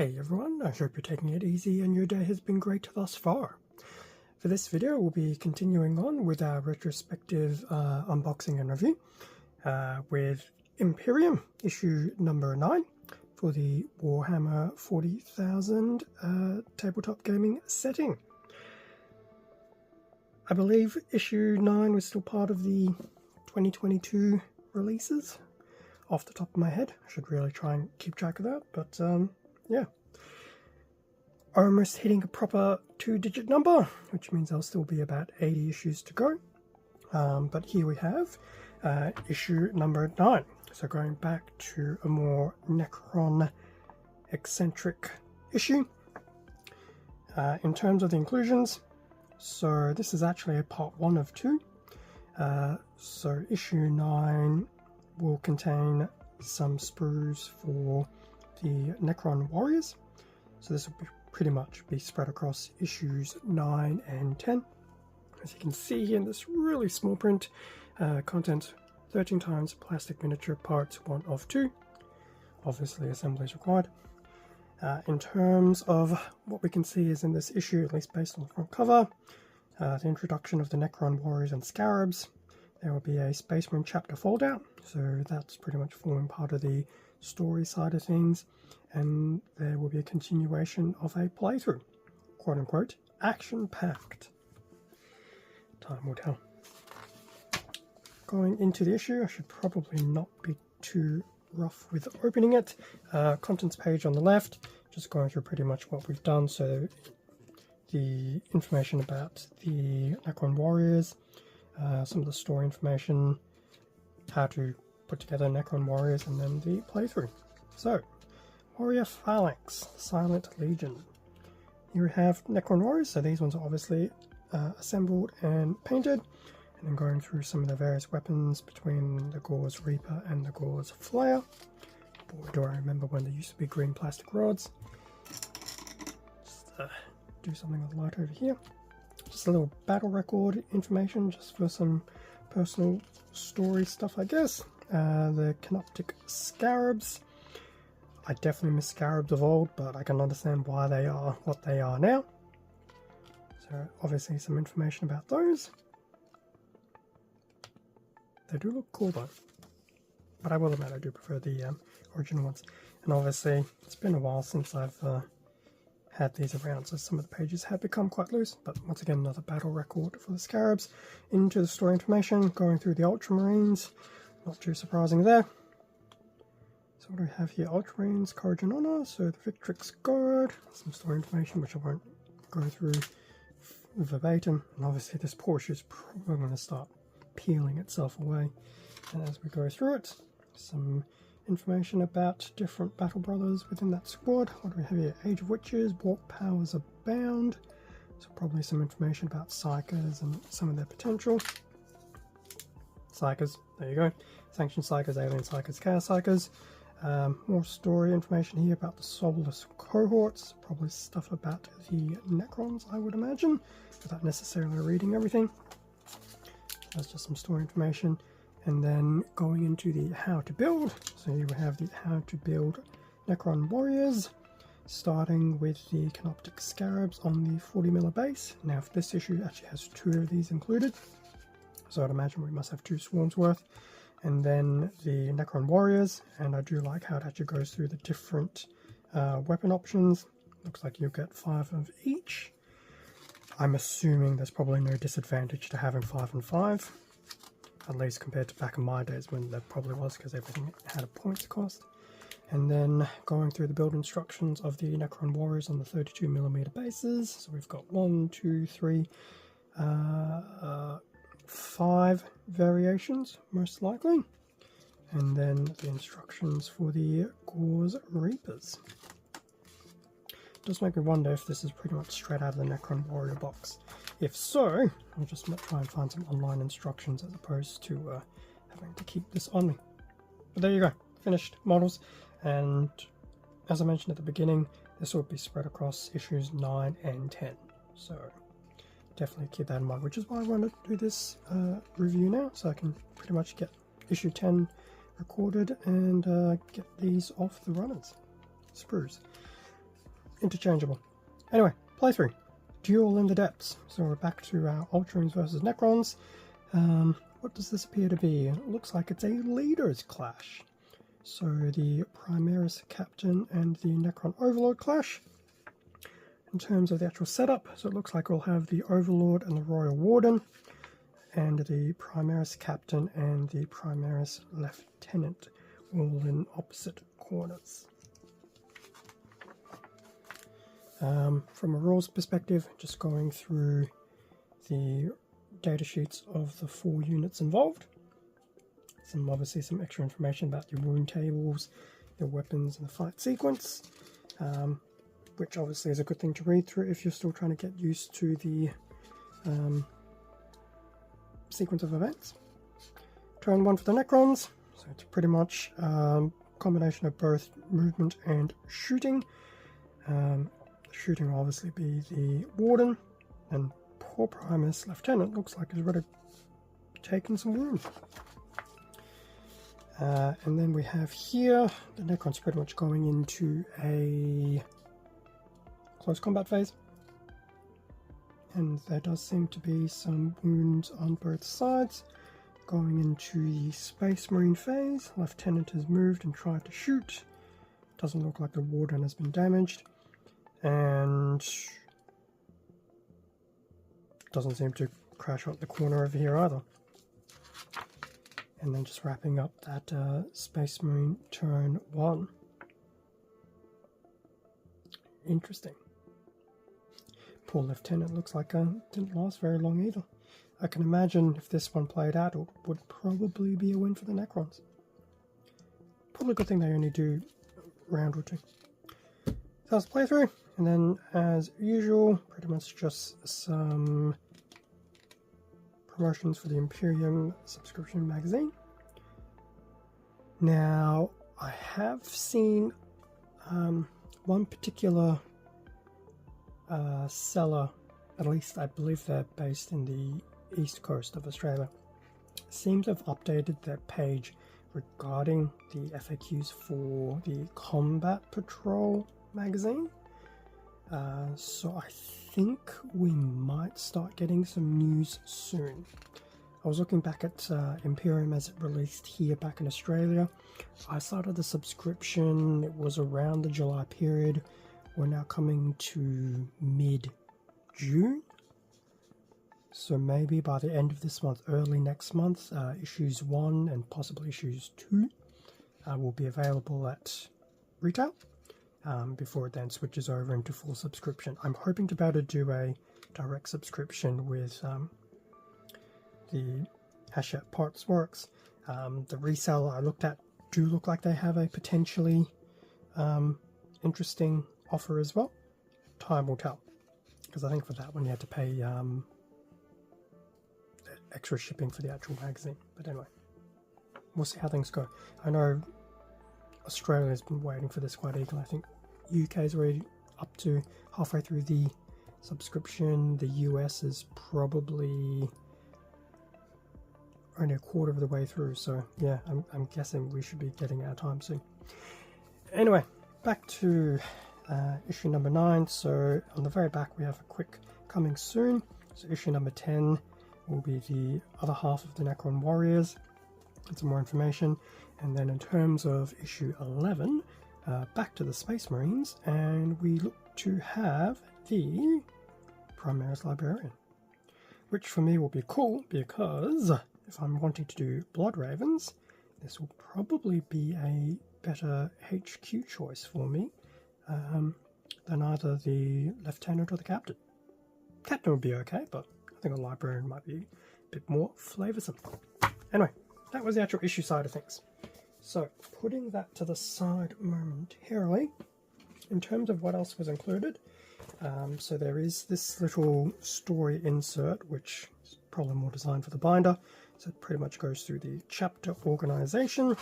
Hey everyone, I hope you're taking it easy and your day has been great thus far. For this video, we'll be continuing on with our retrospective unboxing and review with Imperium Issue number 9 for the Warhammer 40,000 tabletop gaming setting. I believe Issue 9 was still part of the 2022 releases. Off the top of my head, I should really try and keep track of that, but yeah. Almost hitting a proper 2-digit number, which means there'll still be about 80 issues to go. But here we have issue number 9. So going back to a more Necron eccentric issue. In terms of the inclusions, so this is actually a part 1 of 2. So issue 9 will contain some sprues for the Necron warriors. So this will pretty much be spread across issues 9 and 10. As you can see here in this really small print, content 13 times plastic miniature parts 1 of 2. Obviously assembly is required. In terms of what we can see is in this issue, at least based on the front cover, the introduction of the Necron warriors and scarabs. There will be a Space Marine chapter fold out, so that's pretty much forming part of the story side of things, and there will be a continuation of a playthrough, quote unquote, action packed. Time will tell. Going into the issue, I should probably not be too rough with opening it. Contents page on the left, just going through pretty much what we've done. So the information about the Necron warriors, some of the story information, how to put together Necron warriors, and then the playthrough. So, Warrior Phalanx, Silent Legion. Here we have Necron warriors, so these ones are obviously assembled and painted, and then going through some of the various weapons between the Gauze Reaper and the Gauze Flayer. Boy, do I remember when there used to be green plastic rods. Just do something with the light over here. Just a little battle record information, just for some personal story stuff, I guess. The Canoptic Scarabs. I definitely miss Scarabs of old, but I can understand why they are what they are now. So obviously some information about those. They do look cool though, but I will admit I do prefer the original ones. And obviously it's been a while since I've had these around, so some of the pages have become quite loose, but once again another battle record for the Scarabs. Into the story information, going through the Ultramarines, not too surprising there. So what do we have here? Ultramarines, Courage and Honor, so the Victrix Guard, some story information which I won't go through verbatim, and obviously this Porsche is probably going to start peeling itself away, and as we go through it, some information about different battle brothers within that squad. What do we have here? Age of Witches, Warp Powers Abound, so probably some information about Psychers and some of their potential. Psychers, there you go. Sanctioned Psychers, Alien Psychers, Chaos Psychers. More story information here about the Soulless Cohorts, probably stuff about the Necrons, I would imagine, without necessarily reading everything. That's just some story information. And then going into the how to build, so here we have the how to build Necron warriors, starting with the Canoptic Scarabs on the 40mm base. Now if this issue actually has 2 of these included, so I'd imagine we must have 2 swarms worth. And then the Necron warriors, and I do like how it actually goes through the different weapon options. Looks like you'll get 5 of each. I'm assuming there's probably no disadvantage to having 5 and 5. At least compared to back in my days when there probably was, because everything had a points cost. And then going through the build instructions of the Necron warriors on the 32mm bases. So we've got 1, 2, 3, 5 variations, most likely. And then the instructions for the Gauze Reapers. Does make me wonder if this is pretty much straight out of the Necron warrior box. If so, I'll just try and find some online instructions as opposed to having to keep this on me. But there you go, finished models. And as I mentioned at the beginning, this will be spread across issues 9 and 10. So definitely keep that in mind, which is why I want to do this review now, so I can pretty much get issue 10 recorded and get these off the runners. Sprues. interchangeable. Anyway, playthrough. Duel in the Depths. So we're back to our Ultramarines versus Necrons. What does this appear to be? It looks like it's a leaders clash. So the Primaris Captain and the Necron Overlord clash. In terms of the actual setup, so it looks like we'll have the Overlord and the Royal Warden, and the Primaris Captain and the Primaris Lieutenant, all in opposite corners. From a rules perspective, just going through the data sheets of the 4 units involved. Obviously some extra information about your wound tables, your weapons and the fight sequence, which obviously is a good thing to read through if you're still trying to get used to the sequence of events. Turn 1 for the Necrons, so it's pretty much a combination of both movement and shooting. Shooting will obviously be the Warden, and poor Primus Lieutenant looks like he's already taken some wounds. And then we have here, the Necron's pretty much going into a close combat phase. And there does seem to be some wounds on both sides. Going into the Space Marine phase, Lieutenant has moved and tried to shoot. Doesn't look like the Warden has been damaged. And doesn't seem to crash out the corner over here either. And then just wrapping up that Space Marine turn 1. Interesting. Poor Lieutenant looks like didn't last very long either. I can imagine if this one played out, it would probably be a win for the Necrons. Probably a good thing they only do a round or 2. So that's the playthrough, and then as usual, pretty much just some promotions for the Imperium subscription magazine. Now, I have seen one particular seller, at least I believe they're based in the east coast of Australia, seems to have updated their page regarding the FAQs for the Combat Patrol magazine. So I think we might start getting some news soon. I was looking back at Imperium as it released here back in Australia. I started the subscription, it was around the July period. We're now coming to mid-June. So maybe by the end of this month, early next month, issues 1 and possibly issues 2 will be available at retail. Before it then switches over into full subscription. I'm hoping to be able to do a direct subscription with the Hachette partworks. The reseller I looked at do look like they have a potentially interesting offer as well. Time will tell, because I think for that one you had to pay extra shipping for the actual magazine. But anyway, we'll see how things go. I know Australia's been waiting for this quite eagerly. I think UK's already up to halfway through the subscription. The US is probably only a quarter of the way through. So yeah, I'm guessing we should be getting our time soon. Anyway, back to issue number 9. So on the very back we have a quick coming soon. So issue number 10 will be the other half of the Necron Warriors and some more information. And then in terms of issue 11, back to the Space Marines, and we look to have the Primaris Librarian, which for me will be cool because if I'm wanting to do Blood Ravens, this will probably be a better HQ choice for me than either the Lieutenant or the Captain. Captain would be okay, but I think a Librarian might be a bit more flavoursome. Anyway, that was the actual issue side of things. So, putting that to the side momentarily, in terms of what else was included, so there is this little story insert, which is probably more designed for the binder, so it pretty much goes through the chapter organization.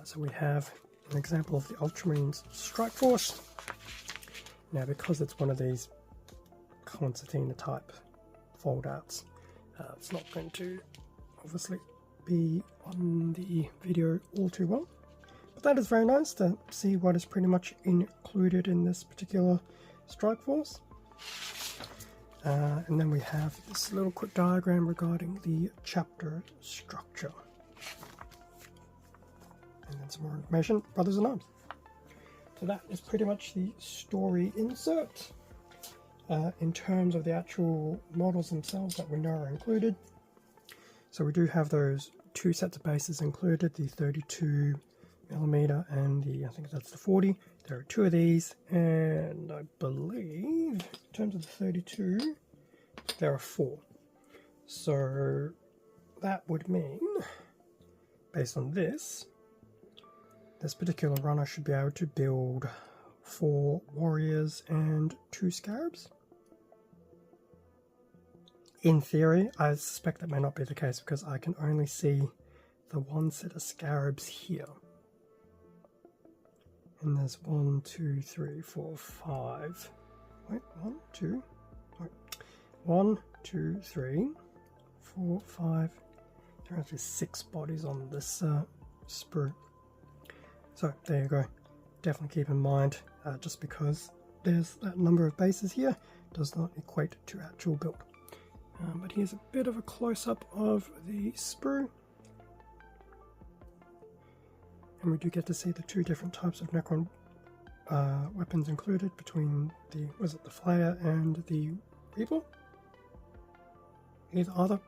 So we have an example of the Ultramarines Strike Force. Now, because it's one of these concertina type fold-outs, it's not going to obviously be on the video all too well, but that is very nice to see what is pretty much included in this particular strike force. And then we have this little quick diagram regarding the chapter structure. And then some more information, Brothers in Arms. So that is pretty much the story insert. In terms of the actual models themselves that we know are included. So we do have those two sets of bases included, the 32mm and the, I think that's the 40. There are two of these, and I believe in terms of the 32, there are 4. So that would mean, based on this particular runner should be able to build 4 warriors and 2 scarabs. In theory, I suspect that may not be the case because I can only see the one set of scarabs here. And there's 1, 2, 3, 4, 5. Wait, 1, 2. Wait. 1, 2, 3, 4, 5. There are actually 6 bodies on this sprue. So there you go. Definitely keep in mind, just because there's that number of bases here, does not equate to actual build. But here's a bit of a close-up of the sprue. And we do get to see the 2 different types of Necron weapons included between the, was it the Flayer and the Reaper? Either.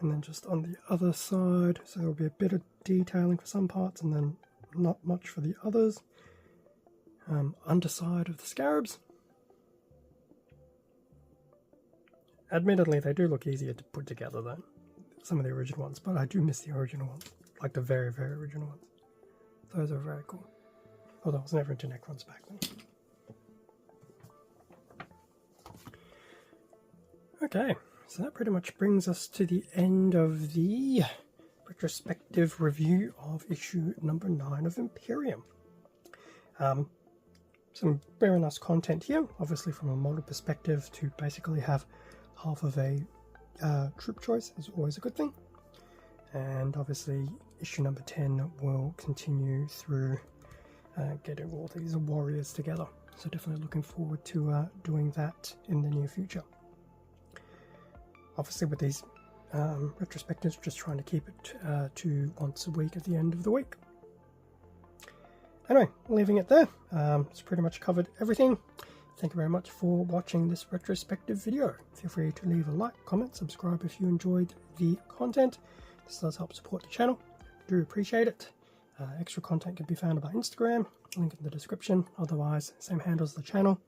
And then just on the other side, so there'll be a bit of detailing for some parts and then not much for the others. Underside of the scarabs. Admittedly, they do look easier to put together than some of the original ones, but I do miss the original ones, like the very, very original ones. Those are very cool. Although I was never into Necrons back then. Okay, so that pretty much brings us to the end of the retrospective review of issue number 9 of Imperium. Some very nice content here, obviously from a model perspective. To basically have half of a troop choice is always a good thing. And obviously issue number 10 will continue through getting all these warriors together. So definitely looking forward to doing that in the near future. Obviously with these retrospectives, just trying to keep it to once a week at the end of the week. Anyway, leaving it there. It's pretty much covered everything. Thank you very much for watching this retrospective video. Feel free to leave a like, comment, subscribe if you enjoyed the content. This does help support the channel. Do appreciate it. Extra content can be found on my Instagram, link in the description. Otherwise, same handle as the channel.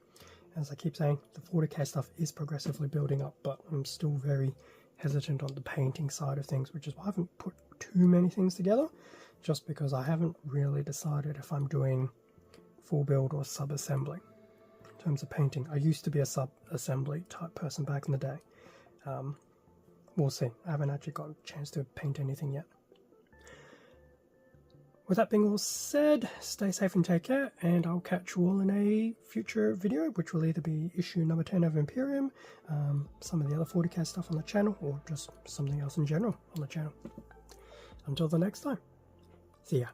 As I keep saying, the 40k stuff is progressively building up, but I'm still very hesitant on the painting side of things, which is why I haven't put too many things together, just because I haven't really decided if I'm doing full build or sub-assembly. In terms of painting, I used to be a sub-assembly type person back in the day. We'll see. I haven't actually got a chance to paint anything yet. With that being all said, stay safe and take care, and I'll catch you all in a future video, which will either be issue number 10 of Imperium, some of the other 40k stuff on the channel, or just something else in general on the channel. Until the next time, see ya.